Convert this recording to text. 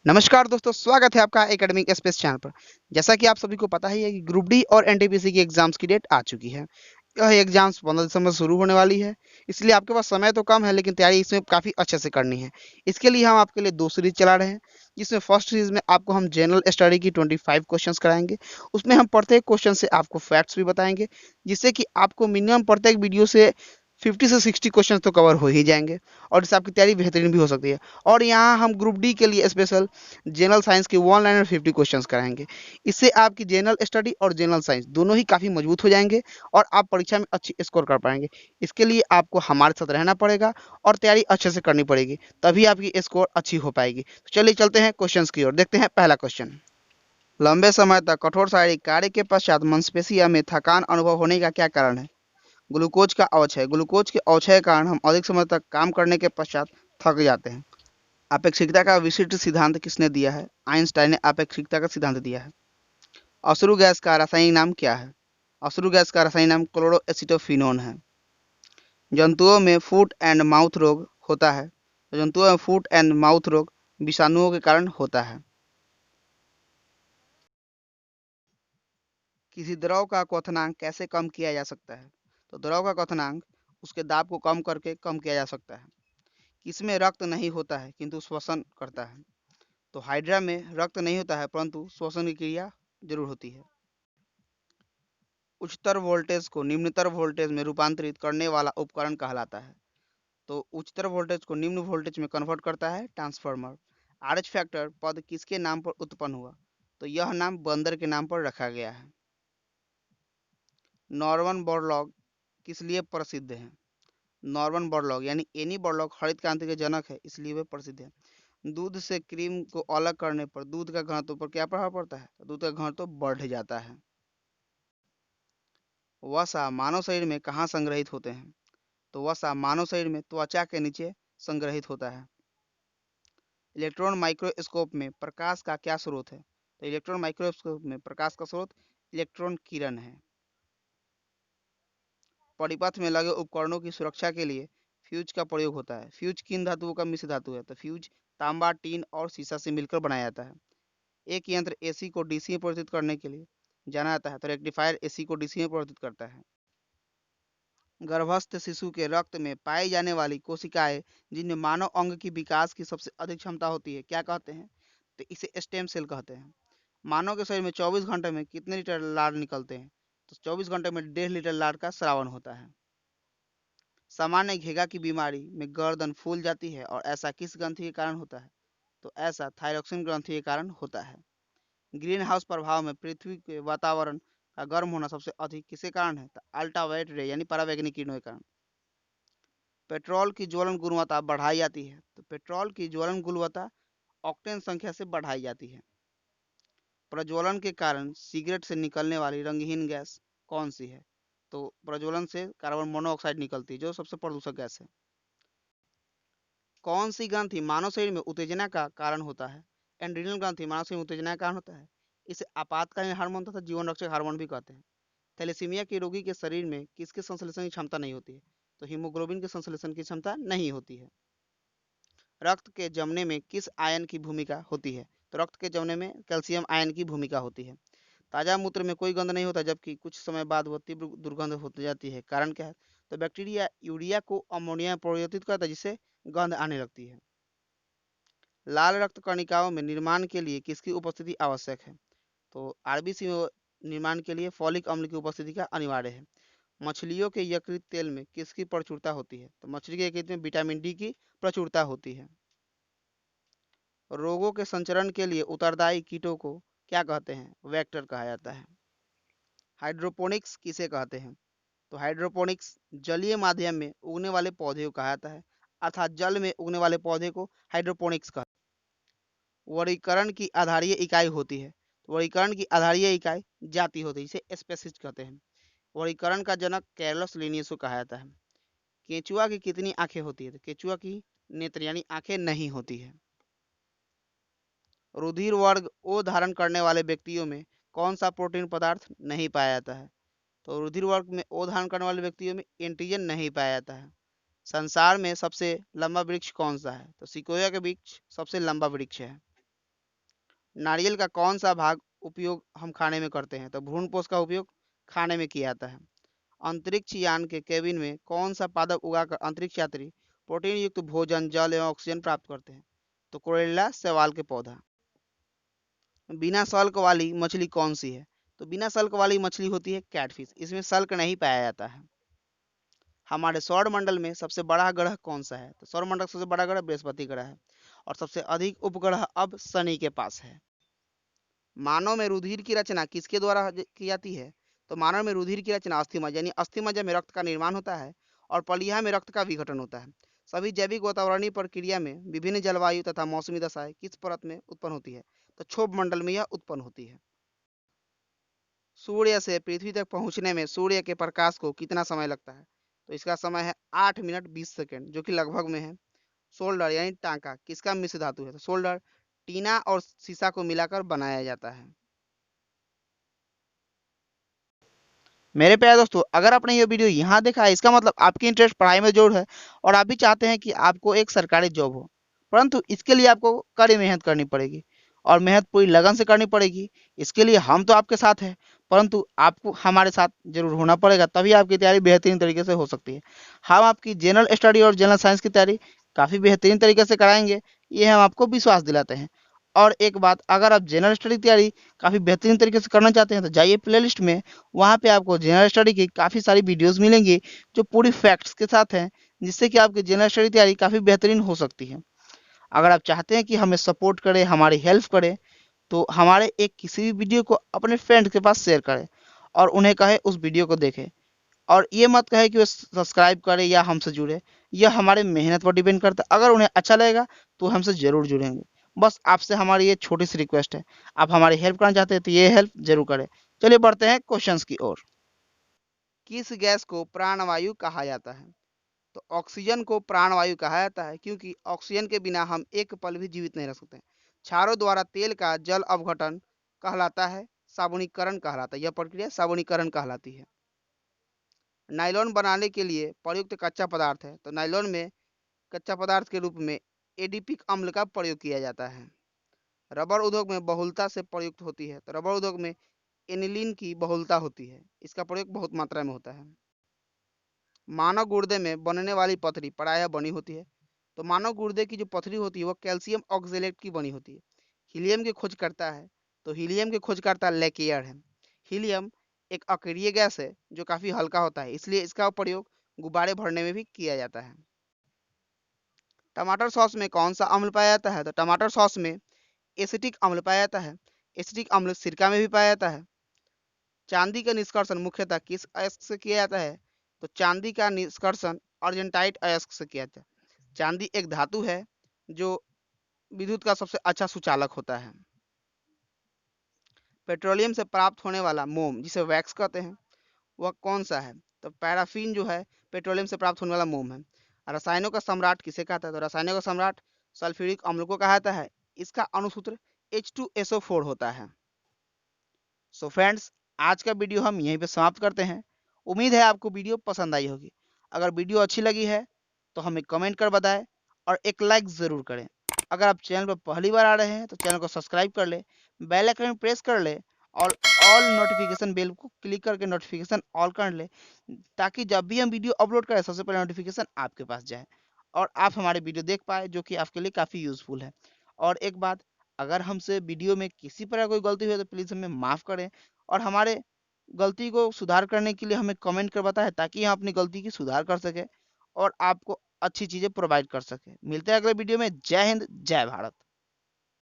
नमस्कार दोस्तों, स्वागत है आपका एकेडमिक स्पेस चैनल पर। जैसा कि आप सभी को पता ही है कि ग्रुप डी और एनटीपीसी की एग्जाम्स की डेट आ चुकी है। यह एग्जाम्स 15 दिसंबर से शुरू होने वाली है, इसलिए आपके पास समय तो कम है, लेकिन तैयारी इसमें काफ़ी अच्छे से करनी है। इसके लिए हम आपके लिए 2 सीरीज चला रहे हैं, जिसमें फर्स्ट सीरीज में आपको हम जनरल स्टडी की 25 क्वेश्चंस कराएंगे। उसमें हम प्रत्येक क्वेश्चन से आपको फैक्ट्स भी बताएंगे, जिससे कि आपको मिनिमम प्रत्येक वीडियो से 50 से 60 क्वेश्चन तो कवर हो ही जाएंगे, और इससे आपकी तैयारी बेहतरीन भी हो सकती है। और यहाँ हम ग्रुप डी के लिए स्पेशल जनरल साइंस के 150 क्वेश्चंस कराएंगे। इससे आपकी जनरल स्टडी और जनरल साइंस दोनों ही काफ़ी मजबूत हो जाएंगे, और आप परीक्षा में अच्छी स्कोर कर पाएंगे। इसके लिए आपको हमारे साथ रहना पड़ेगा और तैयारी अच्छे से करनी पड़ेगी, तभी आपकी स्कोर अच्छी हो पाएगी। तो चलिए चलते हैं क्वेश्चंस की ओर। देखते हैं पहला क्वेश्चन। लंबे समय तक कठोर शारीरिक कार्य के पश्चात मांसपेशियों में थकान अनुभव होने का क्या कारण है? ग्लूकोज का अवक्षय। ग्लूकोज के अवक्षय के कारण हम अधिक समय तक काम करने के पश्चात थक जाते हैं। अपेक्षिकता का विशिष्ट सिद्धांत किसने दिया है? आइंस्टाइन ने अपेक्षिकता का सिद्धांत दिया है। अश्रु गैस का रासायनिक नाम क्या है? अश्रु गैस का रासायनिक नाम क्लोरोएसिटोफिनोन है। जंतुओं में फुट एंड माउथ रोग होता है, तो जंतुओं में फुट एंड माउथ रोग विषाणुओं के कारण होता है। किसी द्रव का क्वथनांक कैसे कम किया जा सकता है? तो द्रव का क्वथनांक उसके दाब को कम करके कम किया जा सकता है। किसमें रक्त नहीं होता है किंतु श्वसन करता है? तो हाइड्रा में रक्त नहीं होता है, परंतु श्वसन की क्रिया जरूर होती है। उच्चतर वोल्टेज को निम्नतर वोल्टेज में रूपांतरित करने वाला उपकरण कहलाता है। तो उच्चतर वोल्टेज को निम्न वोल्टेज में कन्वर्ट करता है ट्रांसफार्मर। आरएच फैक्टर पद किसके नाम पर उत्पन्न हुआ? तो यह नाम बंदर के नाम पर रखा गया है। नॉर्मन बोरलॉग किस लिए प्रसिद्ध है? नॉर्मन बोरलॉग यानी एनी बोरलॉग हरित क्रांति के जनक है, इसलिए वे प्रसिद्ध है। दूध से क्रीम को अलग करने पर दूध का घनत्व पर क्या प्रभाव पड़ता है? तो दूध का घनत्व बढ़ जाता है। वसा मानव शरीर में कहाँ संग्रहित होते हैं? तो वसा मानव शरीर में त्वचा के नीचे संग्रहित होता है। इलेक्ट्रॉन माइक्रोस्कोप में प्रकाश का क्या स्रोत है? तो इलेक्ट्रॉन माइक्रोस्कोप में प्रकाश का स्रोत इलेक्ट्रॉन किरण है। परिपथ में लगे उपकरणों की सुरक्षा के लिए फ्यूज का प्रयोग होता है। फ्यूज किन धातुओं का मिश्र धातु है? तो फ्यूज तांबा, टीन और शीशा से मिलकर बनाया जाता है। एक यंत्र एसी को डीसी में परिवर्तित करने के लिए जाना जाता है, तो रेक्टिफायर एसी को डीसी में परिवर्तित करता है। गर्भस्थ शिशु के रक्त में पाई जाने वाली कोशिकाएं जिनमें मानव अंग की विकास की सबसे अधिक क्षमता होती है, क्या कहते हैं? तो इसे स्टेम सेल कहते हैं। मानव के शरीर में 24 घंटे में कितने लीटर लार निकलते हैं? तो 24 घंटे में 1.5 लीटर लार का स्रावन होता है। सामान्य घेगा की बीमारी में गर्दन फूल जाती है, और ऐसा किस ग्रंथि के कारण होता है? तो ऐसा थायरॉक्सिन ग्रंथि के कारण होता है। ग्रीन हाउस प्रभाव में पृथ्वी के वातावरण का गर्म होना सबसे अधिक किसके कारण है? तो अल्ट्रावायलेट रे यानी परावैंगनिक किरणों के कारण। पेट्रोल की ज्वलन गुणवत्ता बढ़ाई जाती है, तो पेट्रोल की ज्वलन गुणवत्ता ऑक्टेन संख्या से बढ़ाई जाती है। प्रज्वलन के कारण सिगरेट से निकलने वाली रंगहीन गैस कौन सी है? तो प्रज्वलन से कार्बन मोनोऑक्साइड निकलती है, जो सबसे प्रदूषक गैस है। कौन सी ग्रंथि मानव शरीर में उत्तेजना का कारण होता है? एंड्रिनल ग्रंथि मानव शरीर में उत्तेजना का कारण होता है। इसे आपातकालीन हार्मोन तथा जीवन रक्षक हार्मोन भी कहते हैं। थैलेसीमिया के रोगी के शरीर में किसके संश्लेषण की क्षमता नहीं होती है? तो हीमोग्लोबिन के संश्लेषण की क्षमता नहीं होती है। रक्त के जमने में किस आयन की भूमिका होती है? तो रक्त के जमने में कैल्शियम आयन की भूमिका होती है। ताजा मूत्र में कोई गंध नहीं होता, जबकि कुछ समय बाद वह तीव्र दुर्गंध हो जाती है, कारण क्या है? तो बैक्टीरिया यूरिया को अमोनिया में परिवर्तित करता है, जिससे गंध आने लगती है। लाल रक्त कणिकाओं में निर्माण के लिए किसकी उपस्थिति आवश्यक है? तो आरबीसी में निर्माण के लिए फॉलिक अम्ल की उपस्थिति का अनिवार्य है। मछलियों के यकृत तेल में किसकी प्रचुरता होती है? तो मछली के यकृत में विटामिन डी की प्रचुरता होती है। रोगों के संचरण के लिए उत्तरदायी कीटों को क्या कहते हैं? वेक्टर कहा जाता है। हाइड्रोपोनिक्स किसे कहते हैं? तो हाइड्रोपोनिक्स जलीय माध्यम में उगने वाले पौधे को कहा जाता है, अर्थात जल में उगने वाले पौधे को हाइड्रोपोनिक्स कहते हैं। वर्गीकरण की आधारीय इकाई होती है, तो वर्गीकरण की आधारीय इकाई जाति होती है, इसे स्पेसीज कहते हैं। वर्गीकरण का जनक कैरलस लिनियस को कहा जाता है। केंचुआ की कितनी आंखें होती है? तो केंचुआ की नेत्र यानी आंखें नहीं होती है। रुधिर वर्ग ओ धारण करने वाले व्यक्तियों में कौन सा प्रोटीन पदार्थ नहीं पाया जाता है? तो रुधिर वर्ग में ओ धारण करने वाले व्यक्तियों में एंटीजन नहीं पाया जाता है। संसार में सबसे लंबा वृक्ष कौन सा है? तो सिकोया का वृक्ष सबसे लंबा वृक्ष है। नारियल का कौन सा भाग उपयोग हम खाने में करते हैं? तो भ्रूण पोष का उपयोग खाने में किया जाता है। अंतरिक्ष यान के केबिन में कौन सा पादप उगाकर अंतरिक्ष यात्री प्रोटीन युक्त भोजन, जल एवं ऑक्सीजन प्राप्त करते हैं? तो कोरेला शैवाल के पौधा। बिना सल्क वाली मछली कौन सी है? तो बिना सल्क वाली मछली होती है कैटफिश, इसमें सल्क नहीं पाया जाता है। हमारे सौर मंडल में सबसे बड़ा ग्रह कौन सा है? तो सौर मंडल का सबसे बड़ा ग्रह बृहस्पति ग्रह है और सबसे अधिक उपग्रह अब शनि के पास है। मानव में रुधिर की रचना किसके द्वारा की जाती है? तो मानव में रुधिर की रचना अस्थिमज्जा यानी अस्थिमज्जा में रक्त का निर्माण होता है और पलिया में रक्त का विघटन होता है। सभी जैविक वातावरणीय प्रक्रिया में विभिन्न जलवायु तथा मौसमी दशाएं किस परत में उत्पन्न होती है? तो क्षोभ मंडल में यह उत्पन्न होती है। सूर्य से पृथ्वी तक पहुंचने में सूर्य के प्रकाश को कितना समय लगता है? तो इसका समय है 8 मिनट 20 सेकेंड, जो कि लगभग में है। सोल्डर यानी टांका किसका मिश्र धातु है? तो सोल्डर टीना और सीसा को मिलाकर बनाया जाता है। मेरे प्यारे दोस्तों, अगर आपने ये वीडियो यहाँ देखा है, इसका मतलब आपकी इंटरेस्ट पढ़ाई में जोर है और आप भी चाहते हैं कि आपको एक सरकारी जॉब हो, परंतु इसके लिए आपको कड़ी मेहनत करनी पड़ेगी और मेहनत पूरी लगन से करनी पड़ेगी। इसके लिए हम तो आपके साथ हैं, परंतु आपको हमारे साथ जरूर होना पड़ेगा, तभी आपकी तैयारी बेहतरीन तरीके से हो सकती है। हम आपकी जनरल स्टडी और जनरल साइंस की तैयारी काफ़ी बेहतरीन तरीके से कराएंगे, ये हम आपको विश्वास दिलाते हैं। और एक बात, अगर आप जनरल स्टडी की तैयारी काफ़ी बेहतरीन तरीके से करना चाहते हैं तो जाइए प्लेलिस्ट में, वहाँ पे आपको जनरल स्टडी की काफ़ी सारी वीडियोस मिलेंगी जो पूरी फैक्ट्स के साथ हैं, जिससे कि आपकी जनरल स्टडी तैयारी काफ़ी बेहतरीन हो सकती है। अगर आप चाहते हैं कि हमें सपोर्ट करें, हमारी हेल्प करें, तो हमारे एक किसी भी वीडियो को अपने फ्रेंड के पास शेयर करें और उन्हें कहे उस वीडियो को देखें। और ये मत कहे कि वो सब्सक्राइब करें या हमसे जुड़े, यह हमारे मेहनत पर डिपेंड करता है। अगर उन्हें अच्छा लगेगा तो हमसे ज़रूर जुड़ेंगे। बस आपसे हमारी ये छोटी सी रिक्वेस्ट है, आप हमारी हेल्प करना चाहते हैं तो ये हेल्प जरूर करें। चलिए बढ़ते हैं क्वेश्चंस की ओर। किस गैस को प्राणवायु कहा जाता है? तो ऑक्सीजन को प्राणवायु कहा जाता है क्योंकि ऑक्सीजन के बिना हम एक पल भी जीवित नहीं रह सकते। क्षारों द्वारा तेल का जल अवघटन कहलाता है, साबुनीकरण कहलाता है, यह प्रक्रिया साबुनीकरण कहलाती है। नायलॉन बनाने के लिए प्रयुक्त कच्चा पदार्थ है, तो नायलॉन में कच्चा पदार्थ के रूप में एडिपिक अम्ल का प्रयोग किया जाता है। रबर उद्योग में बहुलता से प्रयुक्त होती है, तो रबर उद्योग में एनिलीन की बहुलता होती है, इसका प्रयोग बहुत मात्रा में होता है। मानव गुर्दे में बनने वाली पथरी प्रायः बनी होती है, तो मानव गुर्दे की जो पथरी होती है वो कैल्शियम ऑक्जेलेट की बनी होती है। हीलियम की खोज करता है, तो हीलियम की खोजकर्ता लेकेयर है। हीलियम एक अक्रिय गैस है जो काफ़ी हल्का होता है, इसलिए इसका प्रयोग गुब्बारे भरने में भी किया जाता है। टमाटर सॉस में कौन सा अम्ल पाया जाता है? तो टमाटर सॉस में एसिटिक अम्ल पाया जाता है। एसिटिक अम्ल सिरका में भी पाया जाता है। चांदी का निष्कर्षण मुख्यतः किस अयस्क से किया जाता है? तो चांदी का निष्कर्षण अर्जेंटाइट अयस्क से किया जाता है। चांदी एक धातु है जो विद्युत का सबसे अच्छा सुचालक होता है। पेट्रोलियम से प्राप्त होने वाला मोम जिसे वैक्स कहते हैं वह कौन सा है? तो पैराफिन जो है पेट्रोलियम से प्राप्त होने वाला मोम है। रसायनों का सम्राट किसे कहता है? तो रसायनों का सम्राट सल्फ्यूरिक अम्ल को कहा जाता है। इसका अणुसूत्र H2SO4 होता है। सो फ्रेंड्स, आज का वीडियो हम यहीं पे समाप्त करते हैं। उम्मीद है आपको वीडियो पसंद आई होगी। अगर वीडियो अच्छी लगी है तो हमें कमेंट कर बताएं और एक लाइक ज़रूर करें। अगर आप चैनल पर पहली बार आ रहे हैं तो चैनल को सब्सक्राइब कर ले, बेल आइकन प्रेस कर ले और ऑल नोटिफिकेशन बेल को क्लिक करके नोटिफिकेशन ऑल कर ले, ताकि जब भी हम वीडियो अपलोड करें सबसे पहले नोटिफिकेशन आपके पास जाए और आप हमारे वीडियो देख पाए, जो कि आपके लिए काफ़ी यूज़फुल है। और एक बात, अगर हमसे वीडियो में किसी प्रकार कोई गलती हुई है तो प्लीज़ हमें माफ़ करें और हमारे गलती को सुधार करने के लिए हमें कमेंट कर बताएं, ताकि हम अपनी गलती की सुधार कर सकें और आपको अच्छी चीज़ें प्रोवाइड कर सकें। मिलते हैं अगले वीडियो में। जय हिंद, जय भारत।